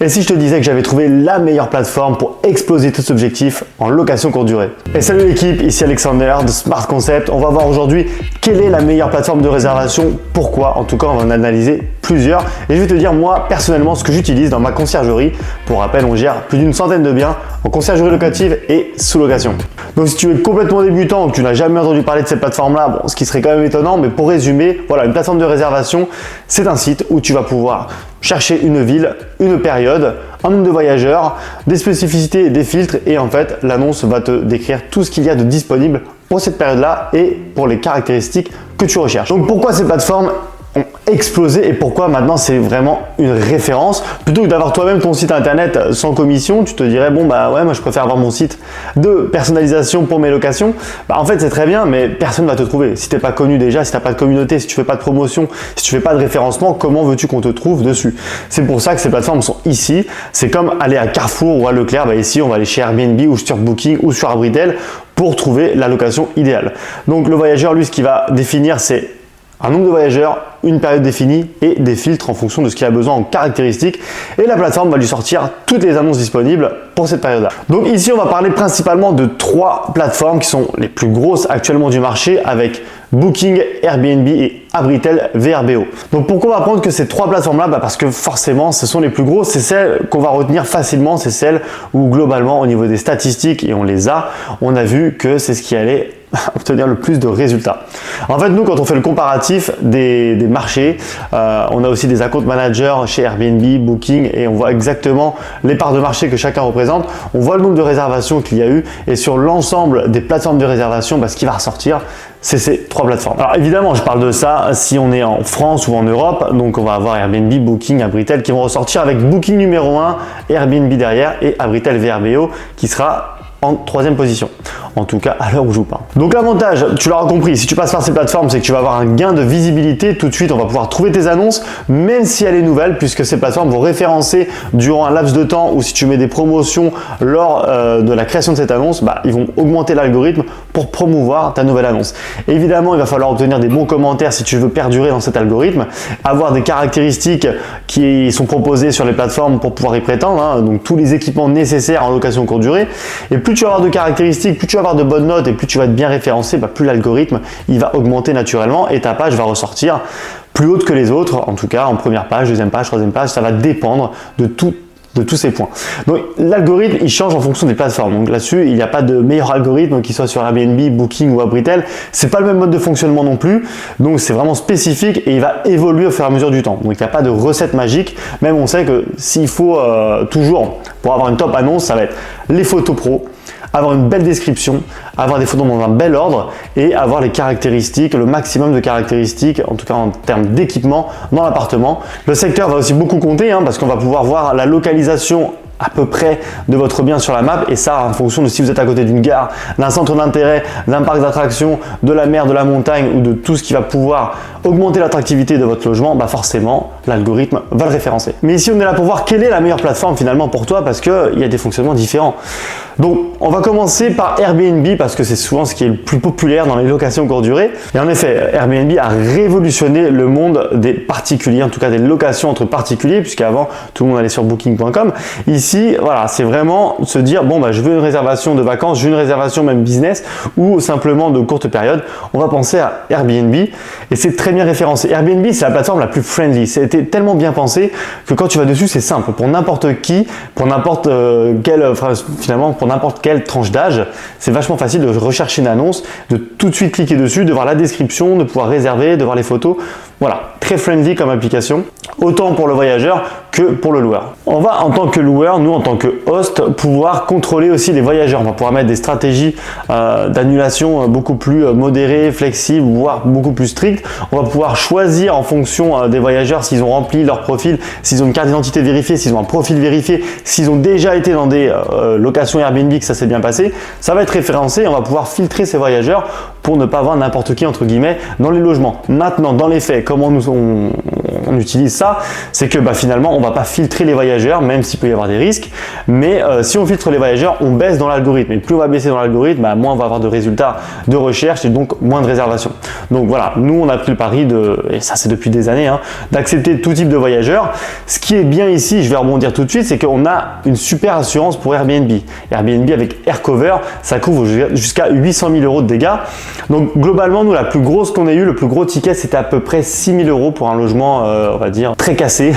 Et si je te disais que j'avais trouvé la meilleure plateforme pour exploser tes objectifs en location courte durée? Et salut l'équipe, ici Alexander de Smart Concept. On va voir aujourd'hui quelle est la meilleure plateforme de réservation, pourquoi. En tout cas, on va en analyser plusieurs. Et je vais te dire moi personnellement ce que j'utilise dans ma conciergerie. Pour rappel, on gère plus d'une centaine de biens en conciergerie locative et sous location. Donc si tu es complètement débutant ou que tu n'as jamais entendu parler de cette plateforme-là, bon, ce qui serait quand même étonnant, mais pour résumer, voilà, une plateforme de réservation, c'est un site où tu vas pouvoir chercher une ville, une période, un nombre de voyageurs, des spécificités, des filtres et en fait l'annonce va te décrire tout ce qu'il y a de disponible pour cette période-là et pour les caractéristiques que tu recherches. Donc pourquoi ces plateformes ont explosé et pourquoi maintenant c'est vraiment une référence? Plutôt que d'avoir toi-même ton site internet sans commission, tu te dirais bon bah ouais, moi je préfère avoir mon site de personnalisation pour mes locations. Bah en fait c'est très bien, mais personne va te trouver. Si t'es pas connu déjà, si t'as pas de communauté, si tu fais pas de promotion, si tu fais pas de référencement, comment veux-tu qu'on te trouve dessus? C'est pour ça que ces plateformes sont ici. C'est comme aller à Carrefour ou à Leclerc. Bah ici on va aller chez Airbnb ou sur Booking ou sur Abritel pour trouver la location idéale. Donc le voyageur, lui, ce qu'il va définir, c'est un nombre de voyageurs, une période définie et des filtres en fonction de ce qu'il a besoin en caractéristiques. Et la plateforme va lui sortir toutes les annonces disponibles pour cette période-là. Donc ici, on va parler principalement de trois plateformes qui sont les plus grosses actuellement du marché avec Booking, Airbnb et Abritel VRBO. Donc pourquoi on va prendre que ces trois plateformes-là? Parce que forcément, ce sont les plus grosses. C'est celles qu'on va retenir facilement. C'est celles où globalement, au niveau des statistiques, et on les a, on a vu que c'est ce qui allait obtenir le plus de résultats. En fait, nous, quand on fait le comparatif des marchés, on a aussi des account managers chez Airbnb, Booking, et on voit exactement les parts de marché que chacun représente. On voit le nombre de réservations qu'il y a eu, et sur l'ensemble des plateformes de réservation, ce qui va ressortir, c'est ces trois plateformes. Alors évidemment, je parle de ça si on est en France ou en Europe, donc on va avoir Airbnb, Booking, Abritel qui vont ressortir avec Booking numéro 1, Airbnb derrière et Abritel VRBO qui sera en troisième position, en tout cas à l'heure où je vous parle. Donc l'avantage, tu l'auras compris, si tu passes par ces plateformes, c'est que tu vas avoir un gain de visibilité. Tout de suite, on va pouvoir trouver tes annonces, même si elle est nouvelle, puisque ces plateformes vont référencer durant un laps de temps ou si tu mets des promotions lors de la création de cette annonce, ils vont augmenter l'algorithme pour promouvoir ta nouvelle annonce. Évidemment, il va falloir obtenir des bons commentaires si tu veux perdurer dans cet algorithme, avoir des caractéristiques qui sont proposées sur les plateformes pour pouvoir y prétendre, donc tous les équipements nécessaires en location courte durée. Et plus tu vas avoir de caractéristiques, plus tu vas avoir de bonnes notes et plus tu vas être bien référencé, plus l'algorithme il va augmenter naturellement et ta page va ressortir plus haute que les autres, en tout cas en première page, deuxième page, troisième page, ça va dépendre de tous ces points. Donc l'algorithme il change en fonction des plateformes. Donc là-dessus, il n'y a pas de meilleur algorithme qui soit sur Airbnb, Booking ou Abritel. C'est pas le même mode de fonctionnement non plus. Donc c'est vraiment spécifique et il va évoluer au fur et à mesure du temps. Donc il n'y a pas de recette magique. Même on sait que s'il faut toujours pour avoir une top annonce, ça va être les photos pro, avoir une belle description, avoir des photos dans un bel ordre et avoir les caractéristiques, le maximum de caractéristiques, en tout cas en termes d'équipement dans l'appartement. Le secteur va aussi beaucoup compter parce qu'on va pouvoir voir la localisation à peu près de votre bien sur la map et ça en fonction de si vous êtes à côté d'une gare, d'un centre d'intérêt, d'un parc d'attractions, de la mer, de la montagne ou de tout ce qui va pouvoir augmenter l'attractivité de votre logement, forcément l'algorithme va le référencer. Mais ici on est là pour voir quelle est la meilleure plateforme finalement pour toi parce qu'il y a des fonctionnements différents. Donc on va commencer par Airbnb parce que c'est souvent ce qui est le plus populaire dans les locations courte durée. Et en effet, Airbnb a révolutionné le monde des particuliers, en tout cas des locations entre particuliers, puisqu'avant tout le monde allait sur booking.com. Ici, voilà, c'est vraiment se dire je veux une réservation de vacances, je veux une réservation même business ou simplement de courte période. On va penser à Airbnb et c'est très bien référencé. Airbnb, c'est la plateforme la plus friendly. C'était tellement bien pensé que quand tu vas dessus, c'est simple pour n'importe qui, pour n'importe pour n'importe quelle tranche d'âge, c'est vachement facile de rechercher une annonce, de tout de suite cliquer dessus, de voir la description, de pouvoir réserver, de voir les photos. Voilà, très friendly comme application, autant pour le voyageur que pour le loueur. On va en tant que loueur, nous en tant que host, pouvoir contrôler aussi les voyageurs. On va pouvoir mettre des stratégies d'annulation beaucoup plus modérées, flexibles, voire beaucoup plus strictes. On va pouvoir choisir en fonction des voyageurs s'ils ont rempli leur profil, s'ils ont une carte d'identité vérifiée, s'ils ont un profil vérifié, s'ils ont déjà été dans des locations Airbnb, que ça s'est bien passé. Ça va être référencé et on va pouvoir filtrer ces voyageurs pour ne pas avoir n'importe qui entre guillemets dans les logements. Maintenant, dans les faits, comment on utilise ça, c'est que finalement on va pas filtrer les voyageurs, même s'il peut y avoir des risques, mais si on filtre les voyageurs, on baisse dans l'algorithme. Et plus on va baisser dans l'algorithme, bah, moins on va avoir de résultats de recherche et donc moins de réservations. Donc voilà, nous on a pris le pari et ça c'est depuis des années, d'accepter tout type de voyageurs. Ce qui est bien ici, je vais rebondir tout de suite, c'est qu'on a une super assurance pour Airbnb. Airbnb avec AirCover, ça couvre jusqu'à 800 000 € de dégâts. Donc globalement, nous la plus grosse qu'on ait eu, le plus gros ticket, c'était à peu près 6 000 € pour un logement, on va dire, très cassé,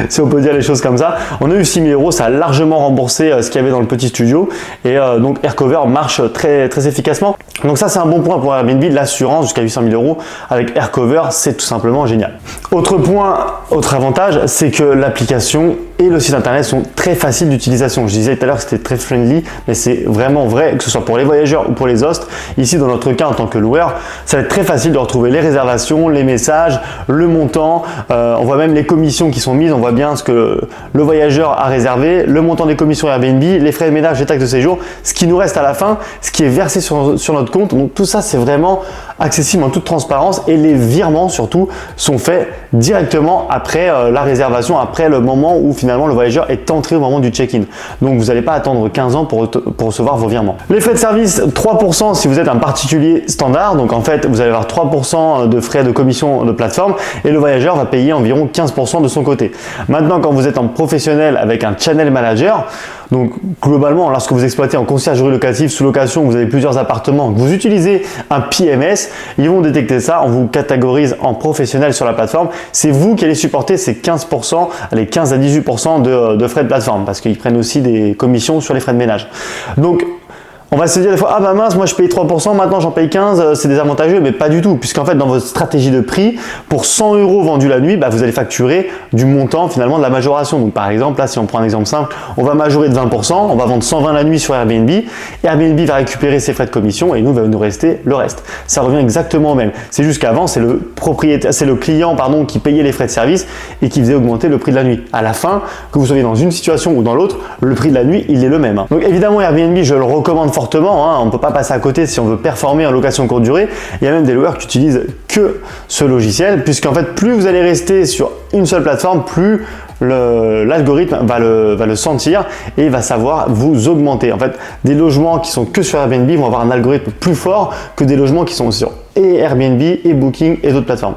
si on peut dire les choses comme ça. On a eu 6 000 €, ça a largement remboursé ce qu'il y avait dans le petit studio. Et donc AirCover marche très, très efficacement. Donc ça, c'est un bon point pour Airbnb, l'assurance jusqu'à 800 000 € avec AirCover, c'est tout simplement génial. Autre point, autre avantage, c'est que l'application et le site internet sont très faciles d'utilisation. Je disais tout à l'heure que c'était très friendly, mais c'est vraiment vrai, que ce soit pour les voyageurs ou pour les hosts. Ici, dans notre cas, en tant que loueur, ça va être très facile de retrouver les réservations, les messages, le montant. On voit même les commissions qui sont mises. On voit bien ce que le voyageur a réservé, le montant des commissions Airbnb, les frais de ménage, les taxes de séjour, ce qui nous reste à la fin, ce qui est versé sur notre compte. Donc tout ça, c'est vraiment accessible en toute transparence et les virements surtout sont faits directement après la réservation, après le moment où finalement le voyageur est entré au moment du check-in. Donc vous n'allez pas attendre 15 ans pour recevoir vos virements. Les frais de service, 3% si vous êtes un particulier standard. Donc en fait, vous allez avoir 3% de frais de commission de plateforme et le voyageur va payer environ 15% de son côté. Maintenant, quand vous êtes en professionnel avec un channel manager, donc globalement, lorsque vous exploitez en conciergerie locative, sous location, vous avez plusieurs appartements, vous utilisez un PMS, ils vont détecter ça, on vous catégorise en professionnel sur la plateforme. C'est vous qui allez supporter ces 15%, les 15 à 18% de frais de plateforme parce qu'ils prennent aussi des commissions sur les frais de ménage. Donc, on va se dire des fois, ah bah mince, moi je paye 3%, maintenant j'en paye 15%, c'est désavantageux, mais pas du tout, puisqu'en fait dans votre stratégie de prix, pour 100 € vendus la nuit, bah, vous allez facturer du montant finalement de la majoration. Donc par exemple, là si on prend un exemple simple, on va majorer de 20%, on va vendre 120 la nuit sur Airbnb, Airbnb va récupérer ses frais de commission et nous, il va nous rester le reste. Ça revient exactement au même. C'est juste qu'avant, c'est le propriétaire, c'est le client pardon, qui payait les frais de service et qui faisait augmenter le prix de la nuit. À la fin, que vous soyez dans une situation ou dans l'autre, le prix de la nuit, il est le même. Donc évidemment, Airbnb, je le recommande fortement. On ne peut pas passer à côté si on veut performer en location courte durée. Il y a même des loueurs qui utilisent que ce logiciel, puisqu'en fait, plus vous allez rester sur une seule plateforme, plus l'algorithme va le sentir et va savoir vous augmenter. En fait, des logements qui sont que sur Airbnb vont avoir un algorithme plus fort que des logements qui sont sur et Airbnb et Booking et d'autres plateformes.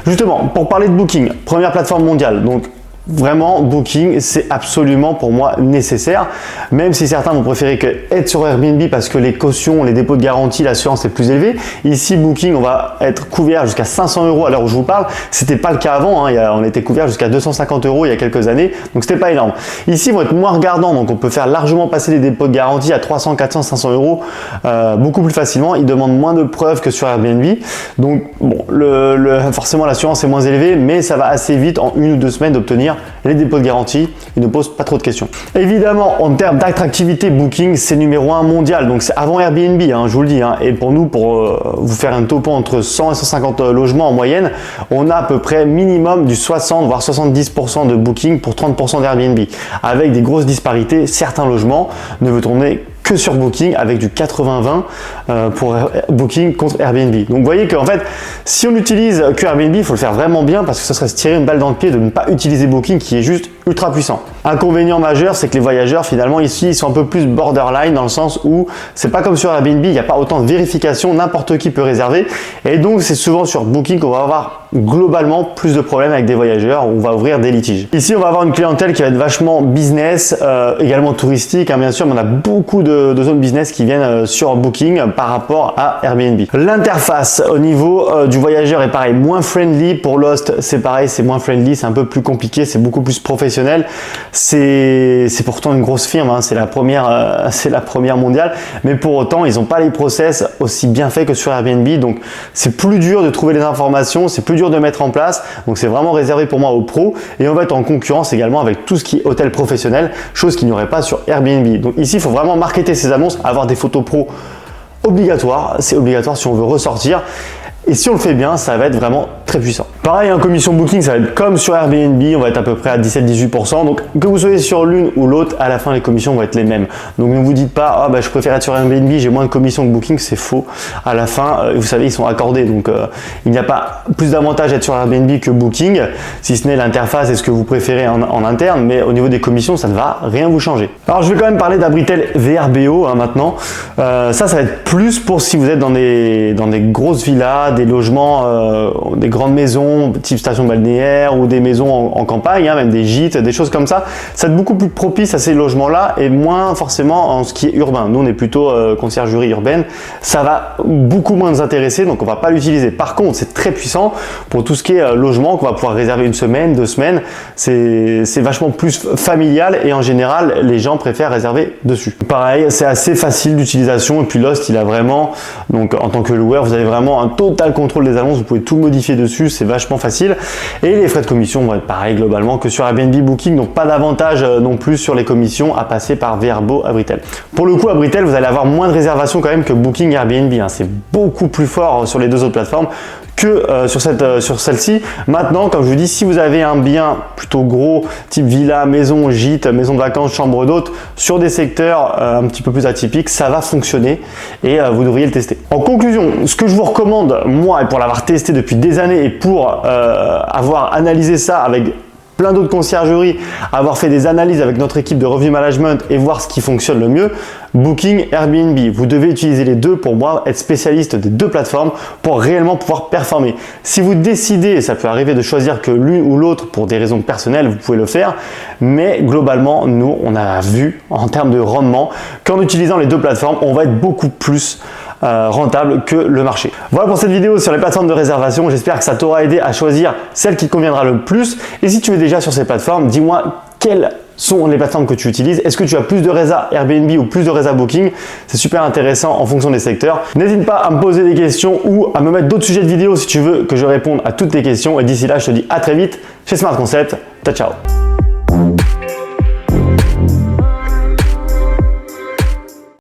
Justement, pour parler de Booking, première plateforme mondiale, donc vraiment, Booking, c'est absolument pour moi nécessaire, même si certains vont préférer être sur Airbnb parce que les cautions, les dépôts de garantie, l'assurance est plus élevée. Ici, Booking, on va être couvert jusqu'à 500 € à l'heure où je vous parle. C'était pas le cas avant, on était couvert jusqu'à 250 € il y a quelques années, donc c'était pas énorme. Ici, ils vont être moins regardants, donc on peut faire largement passer les dépôts de garantie à 300, 400, 500 € beaucoup plus facilement. Ils demandent moins de preuves que sur Airbnb, donc bon, forcément l'assurance est moins élevée, mais ça va assez vite en 1 ou 2 semaines d'obtenir les dépôts de garantie, ils ne posent pas trop de questions. Évidemment, en termes d'attractivité, Booking, c'est numéro 1 mondial, donc c'est avant Airbnb, je vous le dis. Et pour nous, pour vous faire un topo entre 100 et 150 logements en moyenne, on a à peu près minimum du 60 voire 70% de Booking pour 30% d'Airbnb. Avec des grosses disparités, certains logements ne veulent tourner que sur Booking avec du 80-20 pour Booking contre Airbnb. Donc vous voyez qu'en fait, si on utilise que Airbnb, il faut le faire vraiment bien parce que ce serait se tirer une balle dans le pied de ne pas utiliser Booking qui est juste ultra puissant. Inconvénient majeur, c'est que les voyageurs finalement ici, ils sont un peu plus borderline dans le sens où c'est pas comme sur Airbnb, il n'y a pas autant de vérification, n'importe qui peut réserver et donc c'est souvent sur Booking qu'on va avoir globalement plus de problèmes avec des voyageurs où on va ouvrir des litiges. Ici, on va avoir une clientèle qui va être vachement business, également touristique, bien sûr, mais on a beaucoup de zones business qui viennent sur Booking par rapport à Airbnb. L'interface au niveau du voyageur est pareil, moins friendly. Pour l'host, c'est pareil, c'est moins friendly, c'est un peu plus compliqué, c'est beaucoup plus professionnel. C'est pourtant une grosse firme, c'est la première mondiale, mais pour autant, ils n'ont pas les process aussi bien faits que sur Airbnb, donc c'est plus dur de trouver les informations, c'est plus dur de mettre en place, donc c'est vraiment réservé pour moi aux pros et on va être en concurrence également avec tout ce qui est hôtel professionnel, chose qu'il n'y aurait pas sur Airbnb. Donc ici, il faut vraiment marketer ces annonces, avoir des photos pro obligatoire, c'est obligatoire si on veut ressortir et si on le fait bien, ça va être vraiment très puissant. Pareil, en commission booking, ça va être comme sur Airbnb, on va être à peu près à 17-18%. Donc que vous soyez sur l'une ou l'autre, à la fin les commissions vont être les mêmes. Donc ne vous dites pas, ah bah je préfère être sur Airbnb, j'ai moins de commissions que booking, c'est faux. À la fin, vous savez, ils sont accordés. Donc il n'y a pas plus d'avantage à être sur Airbnb que booking, si ce n'est l'interface et ce que vous préférez en interne, mais au niveau des commissions, ça ne va rien vous changer. Alors je vais quand même parler d'Abritel VRBO maintenant. Ça va être plus pour si vous êtes dans des grosses villas, des logements, des grandes maisons, type station balnéaire ou des maisons en campagne, même des gîtes, des choses comme ça. Ça va être beaucoup plus propice à ces logements-là et moins forcément en ce qui est urbain. Nous, on est plutôt conciergerie urbaine. Ça va beaucoup moins nous intéresser, donc on va pas l'utiliser. Par contre, c'est très puissant pour tout ce qui est logement qu'on va pouvoir réserver une semaine, 2 semaines. C'est vachement plus familial et en général, les gens préfèrent réserver dessus. Pareil, c'est assez facile d'utilisation et puis Lost, il a vraiment, donc en tant que loueur, vous avez vraiment un total contrôle des annonces. Vous pouvez tout modifier dessus, c'est vachement facile. Et les frais de commission vont être pareil globalement que sur Airbnb Booking, donc pas d'avantage non plus sur les commissions à passer par VRBO Abritel. Pour le coup, Abritel, vous allez avoir moins de réservations quand même que Booking et Airbnb. C'est beaucoup plus fort sur les deux autres plateformes que sur celle-ci. Maintenant, comme je vous dis, si vous avez un bien plutôt gros, type villa, maison, gîte, maison de vacances, chambre d'hôte, sur des secteurs un petit peu plus atypiques, ça va fonctionner et vous devriez le tester. En conclusion, ce que je vous recommande, moi, et pour l'avoir testé depuis des années et pour avoir analysé ça avec plein d'autres conciergeries, avoir fait des analyses avec notre équipe de review management et voir ce qui fonctionne le mieux, Booking, Airbnb. Vous devez utiliser les deux pour moi, être spécialiste des deux plateformes pour réellement pouvoir performer. Si vous décidez, et ça peut arriver de choisir que l'une ou l'autre pour des raisons personnelles, vous pouvez le faire, mais globalement, nous, on a vu en termes de rendement qu'en utilisant les deux plateformes, on va être beaucoup plus rentable que le marché. Voilà pour cette vidéo sur les plateformes de réservation. J'espère que ça t'aura aidé à choisir celle qui te conviendra le plus. Et si tu es déjà sur ces plateformes, dis-moi quelles sont les plateformes que tu utilises. Est-ce que tu as plus de résa Airbnb ou plus de résa Booking? C'est super intéressant en fonction des secteurs. N'hésite pas à me poser des questions ou à me mettre d'autres sujets de vidéo si tu veux que je réponde à toutes tes questions. Et d'ici là, je te dis à très vite chez Smart Concept. Ciao, ciao.